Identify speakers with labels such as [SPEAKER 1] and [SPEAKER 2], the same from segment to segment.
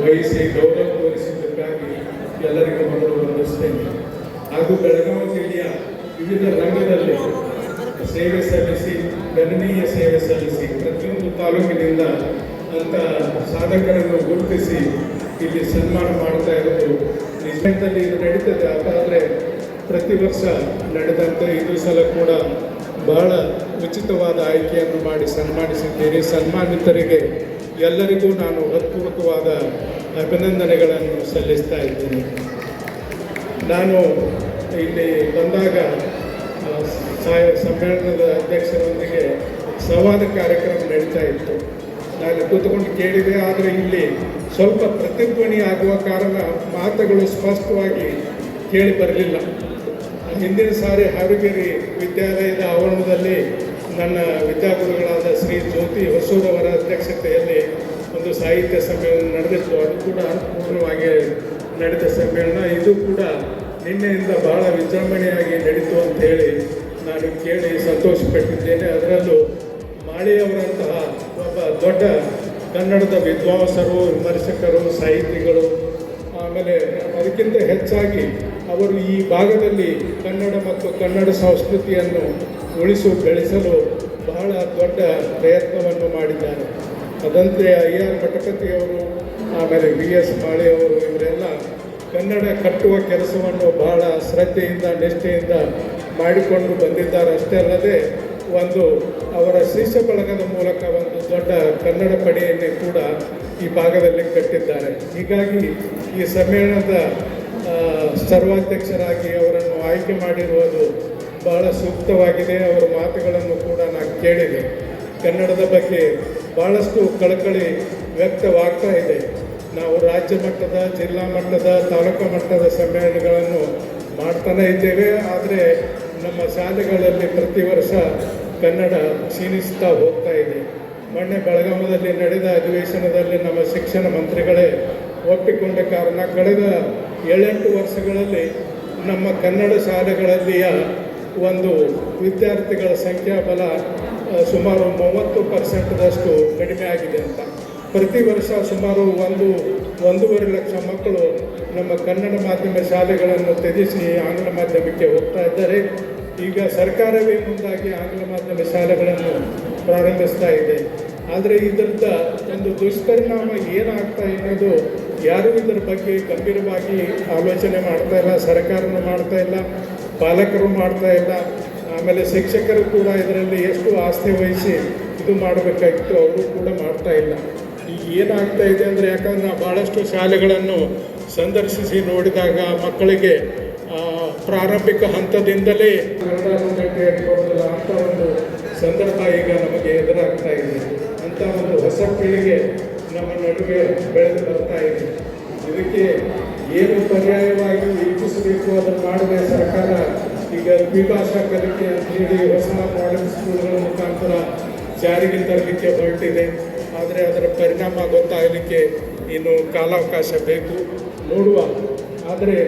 [SPEAKER 1] ವಹಿಸಿ ಗೌರವ ತೋರಿಸಿದ್ದಕ್ಕಾಗಿ ಎಲ್ಲರಿಗೂ ಮೊದಲು ವಂದಿಸುತ್ತೇನೆ. ಹಾಗೂ ಬೆಳಗಾವಿ ಜಿಲ್ಲೆಯ ವಿವಿಧ ರಂಗದಲ್ಲಿ ಸೇವೆ ಸಲ್ಲಿಸಿ, ಗಣನೀಯ ಸೇವೆ ಸಲ್ಲಿಸಿ, ಪ್ರತಿಯೊಂದು ತಾಲೂಕಿನಿಂದ ಅಂತ ಸಾಧಕರನ್ನು ಗುರುತಿಸಿ ಇಲ್ಲಿ ಸನ್ಮಾನ ಮಾಡ್ತಾ ಇರೋದು ನಿಜದಲ್ಲಿ ಇದು ನಡೀತದೆ. ಅದಾದರೆ ಪ್ರತಿ ವರ್ಷ ನಡೆದಂತೆ ಇದು ಸಲ ಕೂಡ ಬಹಳ ಉಚಿತವಾದ ಆಯ್ಕೆಯನ್ನು ಮಾಡಿ ಸನ್ಮಾನಿಸಿದ್ದೇನೆ. ಸನ್ಮಾನಿತರಿಗೆ ಎಲ್ಲರಿಗೂ ನಾನು ಹೃತ್ಪೂರ್ವಕವಾದ ಅಭಿನಂದನೆಗಳನ್ನು ಸಲ್ಲಿಸ್ತಾ ಇದ್ದೇನೆ. ನಾನು ಇಲ್ಲಿ ಬಂದಾಗ ಸಮ್ಮೇಳನದ ಅಧ್ಯಕ್ಷರೊಂದಿಗೆ ಸಂವಾದ ಕಾರ್ಯಕ್ರಮ ನಡೀತಾ ಇತ್ತು. ನಾನು ಕೂತ್ಕೊಂಡು ಕೇಳಿದೆ, ಆದರೆ ಇಲ್ಲಿ ಸ್ವಲ್ಪ ಪ್ರತಿಧ್ವನಿ ಆಗುವ ಕಾರಣ ಮಾತುಗಳು ಸ್ಪಷ್ಟವಾಗಿ ಕೇಳಿ ಬರಲಿಲ್ಲ. ಹಿಂದಿನ ಸಾರಿ ಹಾವೇರಿ ವಿದ್ಯಾಲಯದ ಆವರಣದಲ್ಲಿ ನನ್ನ ವಿದ್ಯಾಗುರುಗಳಾದ ಶ್ರೀ ಜ್ಯೋತಿ ಹೊಸೂರವರ ಅಧ್ಯಕ್ಷತೆಯಲ್ಲಿ ಒಂದು ಸಾಹಿತ್ಯ ಸಮ್ಮೇಳನ ನಡೆದಿತ್ತು. ಅದು ಕೂಡ ಅರ್ಥಪೂರ್ಣವಾಗಿ ನಡೆದ ಸಮ್ಮೇಳನ. ಇದು ಕೂಡ ನಿನ್ನೆಯಿಂದ ಬಹಳ ವಿಜೃಂಭಣೆಯಾಗಿ ನಡೀತು ಅಂತ ಹೇಳಿ ನಾನು ಕೇಳಿ ಸಂತೋಷಪಟ್ಟಿದ್ದೇನೆ. ಅದರಲ್ಲೂ ಮಾಳಿಯವರಂತಹ ಒಬ್ಬ ದೊಡ್ಡ ಕನ್ನಡದ ವಿದ್ವಾಂಸರು, ವಿಮರ್ಶಕರು, ಸಾಹಿತಿಗಳು, ಆಮೇಲೆ ಅದಕ್ಕಿಂತ ಹೆಚ್ಚಾಗಿ ಅವರು ಈ ಭಾಗದಲ್ಲಿ ಕನ್ನಡ ಮತ್ತು ಕನ್ನಡ ಸಂಸ್ಕೃತಿಯನ್ನು ಬೆಳೆಸಲು ಬಹಳ ದೊಡ್ಡ ಪ್ರಯತ್ನವನ್ನು ಮಾಡಿದ್ದಾರೆ. ಅದಂತೆ IR ಮಠಪತಿಯವರು, ಆಮೇಲೆ VS ಮಾಳಿಯವರು, ಇವರೆಲ್ಲ ಕನ್ನಡ ಕಟ್ಟುವ ಕೆಲಸವನ್ನು ಬಹಳ ಶ್ರದ್ಧೆಯಿಂದ, ನಿಷ್ಠೆಯಿಂದ ಮಾಡಿಕೊಂಡು ಬಂದಿದ್ದಾರೆ. ಅಷ್ಟೇ ಅಲ್ಲದೆ ಒಂದು ಅವರ ಶಿಷ್ಯ ಬಳಗದ ಮೂಲಕ ಒಂದು ದೊಡ್ಡ ಕನ್ನಡ ಪಡೆಯನ್ನೇ ಕೂಡ ಈ ಭಾಗದಲ್ಲಿ ಕಟ್ಟಿದ್ದಾರೆ. ಹೀಗಾಗಿ ಈ ಸಮ್ಮೇಳನದ ಸರ್ವಾಧ್ಯಕ್ಷರಾಗಿ ಅವರನ್ನು ಆಯ್ಕೆ ಮಾಡಿರುವುದು ಬಹಳ ಸೂಕ್ತವಾಗಿದೆ. ಅವರ ಮಾತುಗಳನ್ನು ಕೂಡ ನಾನು ಕೇಳಿದೆ. ಕನ್ನಡದ ಬಗ್ಗೆ ಭಾಳಷ್ಟು ಕಳಕಳಿ ವ್ಯಕ್ತವಾಗ್ತಾ ಇದೆ. ನಾವು ರಾಜ್ಯ ಮಟ್ಟದ, ಜಿಲ್ಲಾ ಮಟ್ಟದ, ತಾಲೂಕು ಮಟ್ಟದ ಸಮ್ಮೇಳನಗಳನ್ನು ಮಾಡ್ತಾನೇ ಇದ್ದೇವೆ. ಆದರೆ ನಮ್ಮ ಶಾಲೆಗಳಲ್ಲಿ ಪ್ರತಿ ವರ್ಷ ಕನ್ನಡ ಕ್ಷೀಣಿಸ್ತಾ ಹೋಗ್ತಾ ಇದೆ. ಮೊನ್ನೆ ಬೆಳಗಾವಿಯಲ್ಲಿ ನಡೆದ ಅಧಿವೇಶನದಲ್ಲಿ ನಮ್ಮ ಶಿಕ್ಷಣ ಮಂತ್ರಿಗಳೇ ಒಪ್ಪಿಕೊಂಡ ಕಾರಣ ಕಳೆದ 7-8 ವರ್ಷಗಳಲ್ಲಿ ನಮ್ಮ ಕನ್ನಡ ಶಾಲೆಗಳಲ್ಲಿಯ ಒಂದು ವಿದ್ಯಾರ್ಥಿಗಳ ಸಂಖ್ಯಾಬಲ ಸುಮಾರು 30% ಕಡಿಮೆ ಆಗಿದೆ ಅಂತ. ಪ್ರತಿ ವರ್ಷ ಸುಮಾರು 1.5 ಲಕ್ಷ ಮಕ್ಕಳು ನಮ್ಮ ಕನ್ನಡ ಮಾಧ್ಯಮ ಶಾಲೆಗಳನ್ನು ತ್ಯಜಿಸಿ ಆಂಗ್ಲ ಮಾಧ್ಯಮಕ್ಕೆ ಹೋಗ್ತಾ ಇದ್ದಾರೆ. ಈಗ ಸರ್ಕಾರವೇ ಮುಂದಾಗಿ ಆಂಗ್ಲ ಮಾಧ್ಯಮ ಶಾಲೆಗಳನ್ನು ಪ್ರಾರಂಭಿಸ್ತಾ ಇದೆ. ಆದರೆ ಇದರಿಂದ ಒಂದು ದುಷ್ಪರಿಣಾಮ ಏನಾಗ್ತಾ ಅನ್ನೋದು ಯಾರೂ ಇದರ ಬಗ್ಗೆ ಗಂಭೀರವಾಗಿ ಆಲೋಚನೆ ಮಾಡ್ತಾ ಇಲ್ಲ. ಸರ್ಕಾರನೂ ಮಾಡ್ತಾ ಇಲ್ಲ, ಪಾಲಕರು ಮಾಡ್ತಾ ಇಲ್ಲ, ಆಮೇಲೆ ಶಿಕ್ಷಕರು ಕೂಡ ಇದರಲ್ಲಿ ಎಷ್ಟು ಆಸ್ಥೆ ವಹಿಸಿ ಇದು ಮಾಡಬೇಕಾಗಿತ್ತು ಅವರು ಕೂಡ ಮಾಡ್ತಾ ಇಲ್ಲ. ಈಗ ಏನಾಗ್ತಾ ಇದೆ ಅಂದರೆ, ಯಾಕಂದರೆ ಭಾಳಷ್ಟು ಶಾಲೆಗಳನ್ನು ಸಂದರ್ಶಿಸಿ ನೋಡಿದಾಗ ಮಕ್ಕಳಿಗೆ ಪ್ರಾರಂಭಿಕ ಹಂತದಿಂದಲೇ ಕನ್ನಡ ಕೊಡೋದಿಲ್ಲ ಅಂತ ಒಂದು ಸಂದರ್ಭ ಈಗ ನಮಗೆ ಎದುರಾಗ್ತಾ ಇದೆ. ಅಂಥ ಒಂದು ಹೊಸ ಪೀಳಿಗೆ ನಮ್ಮ ನಡುವೆ ಬೆಳೆದು ಬರ್ತಾ ಇದೆ. ಇದಕ್ಕೆ ಏನು ಪರ್ಯಾಯವಾಗಿ ಇಚ್ಛಿಸಬೇಕು ಅದನ್ನು ಮಾಡದೆ ಸರ್ಕಾರ ಈಗ ದ್ವಿಭಾಷಾ ಕಲಿಕೆ ಅಂತ ಹೇಳಿ ಹೊಸ ಮಾಡೆಲ್ ಸ್ಕೂಲ್ಗಳ ಮುಖಾಂತರ ಜಾರಿಗೆ ತರಲಿಕ್ಕೆ ಹೊರಟಿದೆ. ಆದರೆ ಅದರ ಪರಿಣಾಮ ಗೊತ್ತಾಗಲಿಕ್ಕೆ ಇನ್ನು ಕಾಲಾವಕಾಶ ಬೇಕು, ನೋಡುವ. ಆದರೆ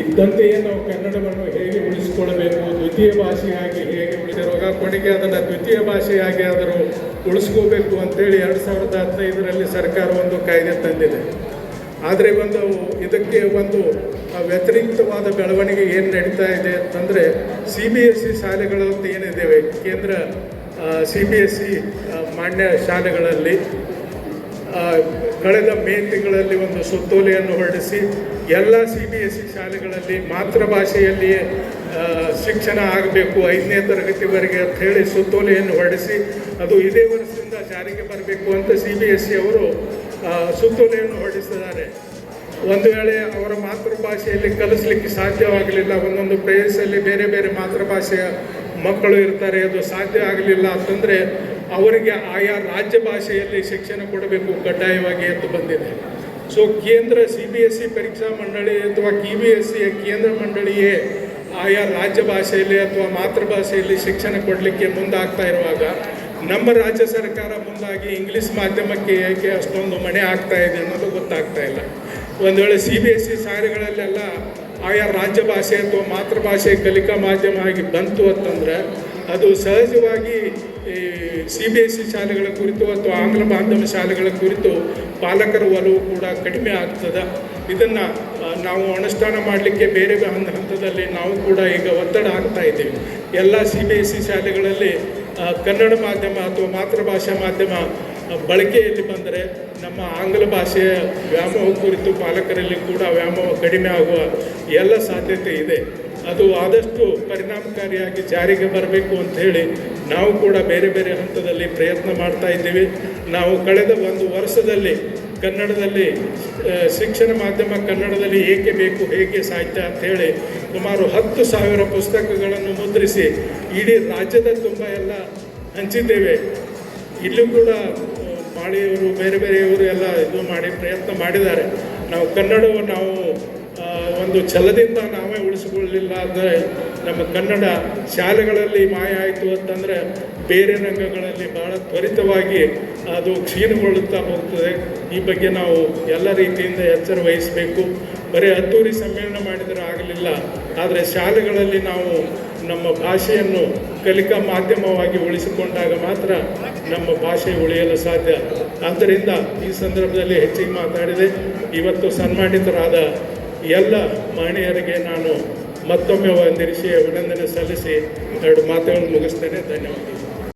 [SPEAKER 1] ಇದ್ದಂತೆಯೇ ನಾವು ಕನ್ನಡವನ್ನು ಹೇಗೆ ಉಳಿಸಿಕೊಳ್ಳಬೇಕು, ದ್ವಿತೀಯ ಭಾಷೆಯಾಗಿ ಹೇಗೆ ಉಳಿದಿರುವಾಗ ಕೊನೆಗೆ ಅದನ್ನು ದ್ವಿತೀಯ ಭಾಷೆಯಾಗಿ ಆದರೂ ಉಳಿಸ್ಕೋಬೇಕು ಅಂತೇಳಿ 2015ರಲ್ಲಿ ಸರ್ಕಾರ ಒಂದು ಕಾಯ್ದೆ ತಂದಿದೆ. ಆದರೆ ಇದಕ್ಕೆ ಒಂದು ವ್ಯತಿರಿಕ್ತವಾದ ಬೆಳವಣಿಗೆ ಏನು ನಡೀತಾ ಇದೆ ಅಂತಂದರೆ, CBSE ಶಾಲೆಗಳು ಏನಿದ್ದೇವೆ, ಕೇಂದ್ರ CBSE ಮಾನ್ಯ ಶಾಲೆಗಳಲ್ಲಿ ಕಳೆದ ಮೇ ತಿಂಗಳಲ್ಲಿ ಒಂದು ಸುತ್ತೋಲೆಯನ್ನು ಹೊರಡಿಸಿ ಎಲ್ಲ CBSE ಶಾಲೆಗಳಲ್ಲಿ ಮಾತೃಭಾಷೆಯಲ್ಲಿಯೇ ಶಿಕ್ಷಣ ಆಗಬೇಕು 5ನೇ ತರಗತಿವರೆಗೆ ಅಂತ ಹೇಳಿ ಸುತ್ತೋಲೆಯನ್ನು ಹೊರಡಿಸಿ ಅದು ಇದೇ ವರ್ಷದಿಂದ ಜಾರಿಗೆ ಬರಬೇಕು ಅಂತ CBSE ಅವರು ಸುತ್ತೋಲೆಯನ್ನು ಹೊರಡಿಸಿದ್ದಾರೆ. ಒಂದು ವೇಳೆ ಅವರ ಮಾತೃಭಾಷೆಯಲ್ಲಿ ಕಲಿಸಲಿಕ್ಕೆ ಸಾಧ್ಯವಾಗಲಿಲ್ಲ, ಒಂದೊಂದು ಪ್ರದೇಶದಲ್ಲಿ ಬೇರೆ ಬೇರೆ ಮಾತೃಭಾಷೆಯ ಮಕ್ಕಳು ಇರ್ತಾರೆ, ಅದು ಸಾಧ್ಯ ಆಗಲಿಲ್ಲ ಅಂತಂದರೆ ಅವರಿಗೆ ಆಯಾ ರಾಜ್ಯ ಭಾಷೆಯಲ್ಲಿ ಶಿಕ್ಷಣ ಕೊಡಬೇಕು ಕಡ್ಡಾಯವಾಗಿ ಎಂದು ಬಂದಿದೆ. ಸೊ ಕೇಂದ್ರ CBSE ಪರೀಕ್ಷಾ ಮಂಡಳಿ ಅಥವಾ KBSE ಕೇಂದ್ರ ಮಂಡಳಿಯೇ ಆಯಾ ರಾಜ್ಯ ಭಾಷೆಯಲ್ಲಿ ಅಥವಾ ಮಾತೃಭಾಷೆಯಲ್ಲಿ ಶಿಕ್ಷಣ ಕೊಡಲಿಕ್ಕೆ ಮುಂದಾಗ್ತಾ ಇರುವಾಗ ನಮ್ಮ ರಾಜ್ಯ ಸರ್ಕಾರ ಮುಂದಾಗಿ ಇಂಗ್ಲೀಷ್ ಮಾಧ್ಯಮಕ್ಕೆ ಏಕೆ ಅಷ್ಟೊಂದು ಮಣೆ ಆಗ್ತಾ ಇದೆ ಅನ್ನೋದು ಗೊತ್ತಾಗ್ತಾ ಇಲ್ಲ. ಒಂದು ವೇಳೆ CBSE ಶಾಲೆಗಳಲ್ಲೆಲ್ಲ ಆಯಾ ರಾಜ್ಯ ಭಾಷೆ ಅಥವಾ ಮಾತೃಭಾಷೆ ಕಲಿಕಾ ಮಾಧ್ಯಮ ಆಗಿ ಬಂತು ಅಂತಂದರೆ ಅದು ಸಹಜವಾಗಿ ಈ CBSE ಶಾಲೆಗಳ ಕುರಿತು ಅಥವಾ ಆಂಗ್ಲ ಮಾಧ್ಯಮ ಶಾಲೆಗಳ ಕುರಿತು ಪಾಲಕರ ಒಲವು ಕೂಡ ಕಡಿಮೆ ಆಗ್ತದೆ. ಇದನ್ನು ನಾವು ಅನುಷ್ಠಾನ ಮಾಡಲಿಕ್ಕೆ ಬೇರೆ ಹಂತದಲ್ಲಿ ನಾವು ಕೂಡ ಈಗ ಒತ್ತಡ ಹಾಕ್ತಾ ಇದ್ದೀವಿ. ಎಲ್ಲ CBSE ಶಾಲೆಗಳಲ್ಲಿ ಕನ್ನಡ ಮಾಧ್ಯಮ ಅಥವಾ ಮಾತೃಭಾಷಾ ಮಾಧ್ಯಮ ಬಳಕೆಯಲ್ಲಿ ಬಂದರೆ ನಮ್ಮ ಆಂಗ್ಲ ಭಾಷೆಯ ವ್ಯಾಮೋಹ ಕುರಿತು ಪಾಲಕರಲ್ಲಿ ಕೂಡ ವ್ಯಾಮೋಹ ಕಡಿಮೆ ಆಗುವ ಎಲ್ಲ ಸಾಧ್ಯತೆ ಇದೆ. ಅದು ಆದಷ್ಟು ಪರಿಣಾಮಕಾರಿಯಾಗಿ ಜಾರಿಗೆ ಬರಬೇಕು ಅಂತ ಹೇಳಿ ನಾವು ಕೂಡ ಬೇರೆ ಬೇರೆ ಹಂತದಲ್ಲಿ ಪ್ರಯತ್ನ ಮಾಡ್ತಾ ಇದ್ದೀವಿ. ನಾವು ಕಳೆದ ಒಂದು ವರ್ಷದಲ್ಲಿ ಕನ್ನಡದಲ್ಲಿ ಶಿಕ್ಷಣ ಮಾಧ್ಯಮ ಕನ್ನಡದಲ್ಲಿ ಏಕೆ ಬೇಕು, ಹೇಗೆ ಸಾಹಿತ್ಯ ಅಂಥೇಳಿ ಸುಮಾರು 10,000 ಪುಸ್ತಕಗಳನ್ನು ಮುದ್ರಿಸಿ ಇಡೀ ರಾಜ್ಯದ ತುಂಬ ಎಲ್ಲ ಹಂಚಿದ್ದೇವೆ. ಇಲ್ಲೂ ಕೂಡ ಮಾಡಿಯವರು ಬೇರೆ ಬೇರೆಯವರು ಎಲ್ಲ ಇದು ಮಾಡಿ ಪ್ರಯತ್ನ ಮಾಡಿದ್ದಾರೆ. ನಾವು ಕನ್ನಡವನ್ನು ನಾವು ಒಂದು ಛಲದಿಂದ ನಾವೇ ಉಳಿಸಿಕೊಳ್ಳಲಿಲ್ಲ ಅಂದರೆ ನಮ್ಮ ಕನ್ನಡ ಶಾಲೆಗಳಲ್ಲಿ ಮಾಯ ಆಯಿತು ಅಂತಂದರೆ ಬೇರೆ ರಂಗಗಳಲ್ಲಿ ಭಾಳ ತ್ವರಿತವಾಗಿ ಅದು ಕ್ಷೀಣಗೊಳ್ಳುತ್ತಾ ಹೋಗ್ತದೆ. ಈ ಬಗ್ಗೆ ನಾವು ಎಲ್ಲ ರೀತಿಯಿಂದ ಎಚ್ಚರ ವಹಿಸಬೇಕು. ಬರೀ ಅದ್ದೂರಿ ಸಮ್ಮೇಳನ ಮಾಡಿದರೆ ಆಗಲಿಲ್ಲ, ಆದರೆ ಶಾಲೆಗಳಲ್ಲಿ ನಾವು ನಮ್ಮ ಭಾಷೆಯನ್ನು ಕಲಿಕಾ ಮಾಧ್ಯಮವಾಗಿ ಉಳಿಸಿಕೊಂಡಾಗ ಮಾತ್ರ ನಮ್ಮ ಭಾಷೆ ಉಳಿಯಲು ಸಾಧ್ಯ. ಆದ್ದರಿಂದ ಈ ಸಂದರ್ಭದಲ್ಲಿ ಹೆಚ್ಚಿಗೆ ಮಾತಾಡಿದೆ. ಇವತ್ತು ಸನ್ಮಾನಿತರಾದ ಎಲ್ಲ ಮಹಿಳೆಯರಿಗೆ ನಾನು ಮತ್ತೊಮ್ಮೆ ವಂದಿಸಿ ಅಭಿನಂದನೆ ಸಲ್ಲಿಸಿ 2 ಮಾತುಗಳನ್ನು ಮುಗಿಸ್ತೇನೆ. ಧನ್ಯವಾದ.